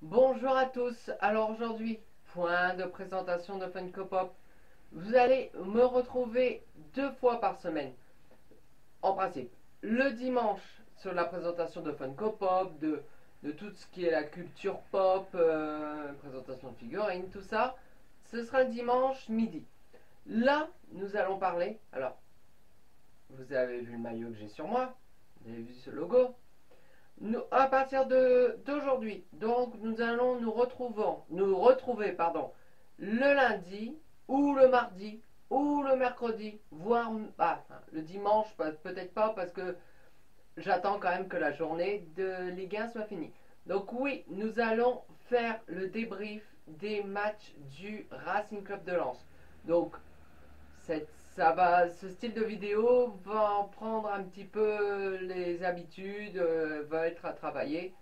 Bonjour à tous, alors aujourd'hui, point de présentation de Funko Pop. Vous allez me retrouver 2 fois par semaine, en principe. Le dimanche sur la présentation de Funko Pop, de tout ce qui est la culture pop, présentation de figurines, tout ça. Ce sera le dimanche midi. Là, nous allons parler, alors, vous avez vu le maillot que j'ai sur moi, vous avez vu ce logo. À partir d'aujourd'hui, donc nous allons nous retrouver le lundi ou le mardi ou le mercredi, voire le dimanche, peut-être pas parce que j'attends quand même que la journée de Ligue 1 soit finie. Donc oui, nous allons faire le débrief des matchs du Racing Club de Lens. Donc ce style de vidéo va en prendre un petit peu les habitudes, va être à travailler.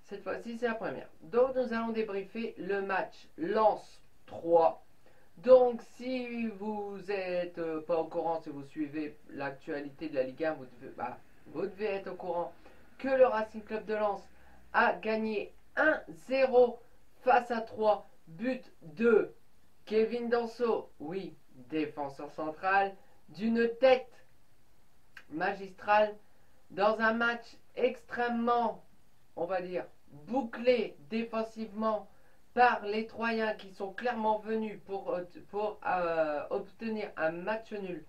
Cette fois-ci, c'est la première. Donc, nous allons débriefer le match Lens 3. Donc, si vous n'êtes pas au courant, si vous suivez l'actualité de la Ligue 1, vous devez être au courant que le Racing Club de Lens a gagné 1-0 face à 3 buts de Kevin Danso, oui, défenseur central, d'une tête magistrale dans un match extrêmement, on va dire, bouclé défensivement par les Troyens qui sont clairement venus pour obtenir un match nul.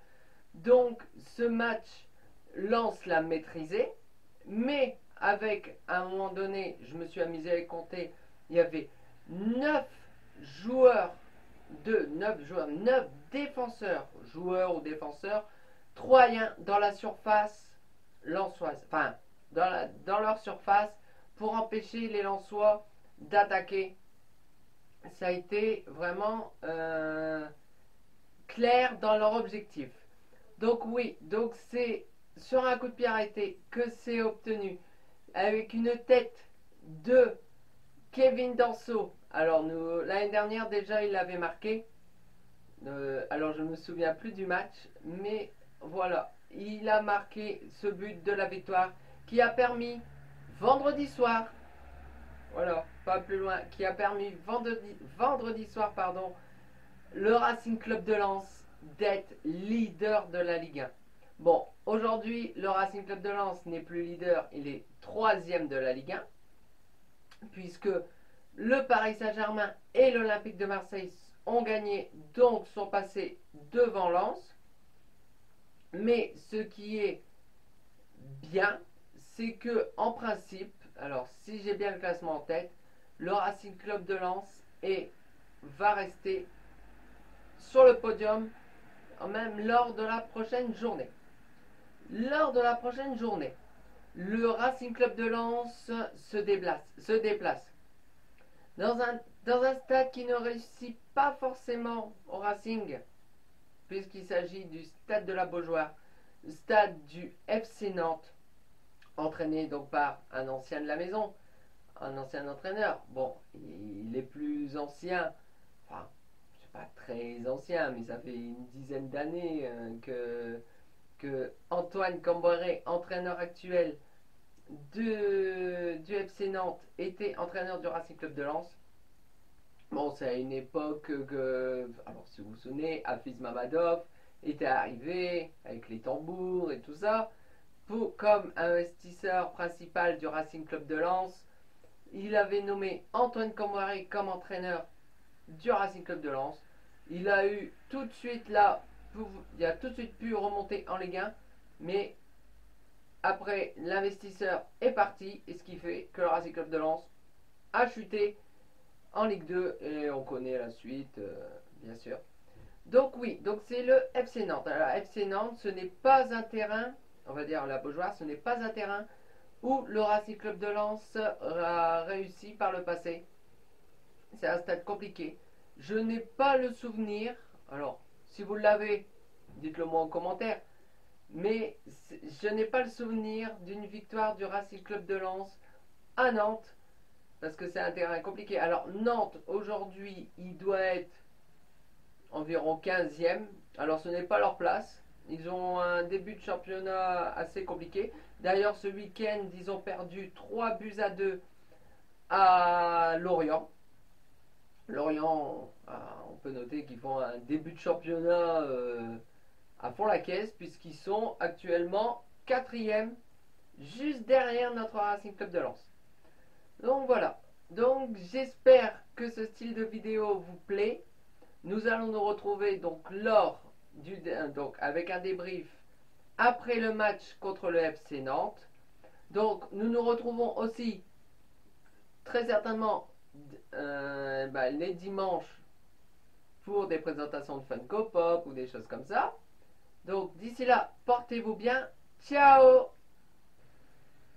Donc ce match, Lens l'a maîtrisé, mais avec, à un moment donné, je me suis amusé à les compter, il y avait 9 joueurs 9 joueurs, 9 défenseurs, joueurs ou défenseurs, troyens dans la surface lensoise, enfin, dans leur surface, pour empêcher les Lensois d'attaquer. Ça a été vraiment clair dans leur objectif. Donc oui, donc c'est sur un coup de pied arrêté que c'est obtenu avec une tête de Kevin Danso. Alors l'année dernière déjà il l'avait marqué. Alors je ne me souviens plus du match, mais voilà, il a marqué ce but de la victoire qui a permis vendredi soir, voilà, pas plus loin, qui a permis vendredi soir, pardon, le Racing Club de Lens d'être leader de la Ligue 1. Bon, aujourd'hui, le Racing Club de Lens n'est plus leader, il est troisième de la Ligue 1, puisque le Paris Saint-Germain et l'Olympique de Marseille ont gagné, donc sont passés devant Lens. Mais ce qui est bien, c'est que en principe, alors si j'ai bien le classement en tête, le Racing Club de Lens va rester sur le podium même lors de la prochaine journée. Lors de la prochaine journée, le Racing Club de Lens se déplace dans un stade qui ne réussit pas forcément au Racing, puisqu'il s'agit du stade de la Beaujoire, stade du FC Nantes, entraîné donc par un ancien de la maison, un ancien entraîneur. Bon, il est plus ancien, enfin, c'est pas très ancien, mais ça fait une dizaine d'années que Antoine Camboré, entraîneur actuel du FC Nantes, était entraîneur du Racing Club de Lens. Bon, c'est à une époque que, alors si vous vous souvenez, Hafiz Mamadov était arrivé avec les tambours et tout ça, comme investisseur principal du Racing Club de Lens. Il avait nommé Antoine Camboré comme entraîneur du Racing Club de Lens. Il a eu tout de suite là, il a tout de suite pu remonter en Ligue 1, mais après l'investisseur est parti, et ce qui fait que le Racing Club de Lens a chuté en Ligue 2 et on connaît la suite, bien sûr. Donc oui, donc c'est le FC Nantes. Alors FC Nantes, ce n'est pas un terrain, on va dire la Beaujoire, ce n'est pas un terrain où le Racing Club de Lens a réussi par le passé. C'est un stade compliqué. Je n'ai pas le souvenir, alors si vous l'avez, dites-le moi en commentaire, mais je n'ai pas le souvenir d'une victoire du Racing Club de Lens à Nantes, parce que c'est un terrain compliqué. Alors Nantes, aujourd'hui, il doit être environ 15e. Alors ce n'est pas leur place. Ils ont un début de championnat assez compliqué. D'ailleurs, ce week-end, ils ont perdu 3 buts à 2 à Lorient. Lorient, on peut noter qu'ils font un début de championnat à fond la caisse, puisqu'ils sont actuellement quatrième, juste derrière notre Racing Club de Lens. Donc voilà. Donc j'espère que ce style de vidéo vous plaît. Nous allons nous retrouver donc avec un débrief après le match contre le FC Nantes. Donc nous nous retrouvons aussi très certainement les dimanches pour des présentations de Funko Pop ou des choses comme ça. Donc d'ici là, portez-vous bien. Ciao.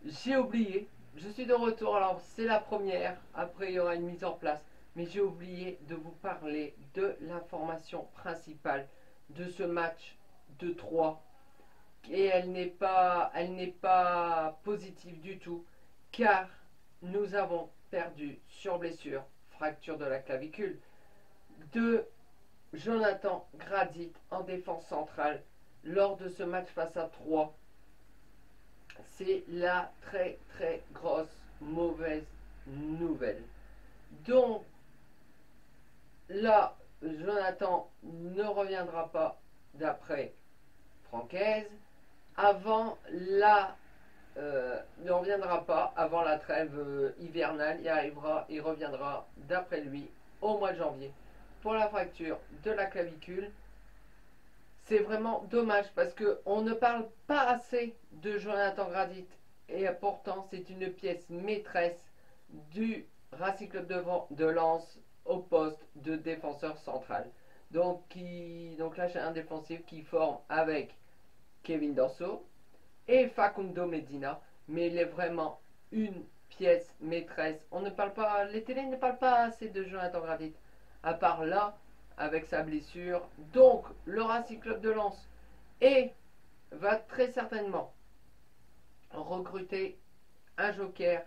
J'ai oublié, je suis de retour, alors c'est la première, après il y aura une mise en place, mais j'ai oublié de vous parler de l'information principale de ce match de 3. Et elle n'est pas positive du tout, car nous avons perdu sur blessure, fracture de la clavicule, de Jonathan Gradit en défense centrale lors de ce match face à 3. C'est la très très grosse mauvaise nouvelle. Donc là, Jonathan ne reviendra pas d'après Francaise avant ne reviendra pas avant la trêve hivernale. Il reviendra d'après lui au mois de janvier pour la fracture de la clavicule. C'est vraiment dommage parce qu'on ne parle pas assez de Jonathan Gradit et pourtant c'est une pièce maîtresse du Racing Club de Lens au poste de défenseur central. Donc là j'ai un défensif qui forme avec Kevin Danso et Facundo Medina, mais il est vraiment une pièce maîtresse. On ne parle pas, les télés ne parlent pas assez de Jonathan Gradit, à part là avec sa blessure. Donc le Racing Club de Lens va très certainement recruter un joker.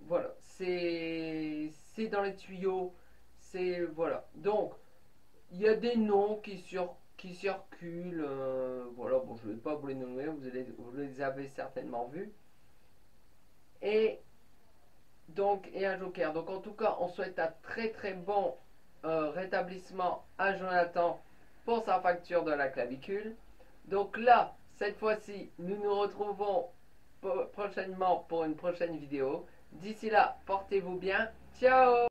Voilà, c'est dans les tuyaux. C'est voilà. Donc il y a des noms qui circulent. Voilà, bon, je ne vais pas vous les nommer, vous les avez certainement vus. Et un joker. Donc en tout cas, on souhaite un très très bon rétablissement à Jonathan pour sa fracture de la clavicule. Donc là, cette fois-ci, nous nous retrouvons prochainement pour une prochaine vidéo. D'ici là, portez-vous bien. Ciao!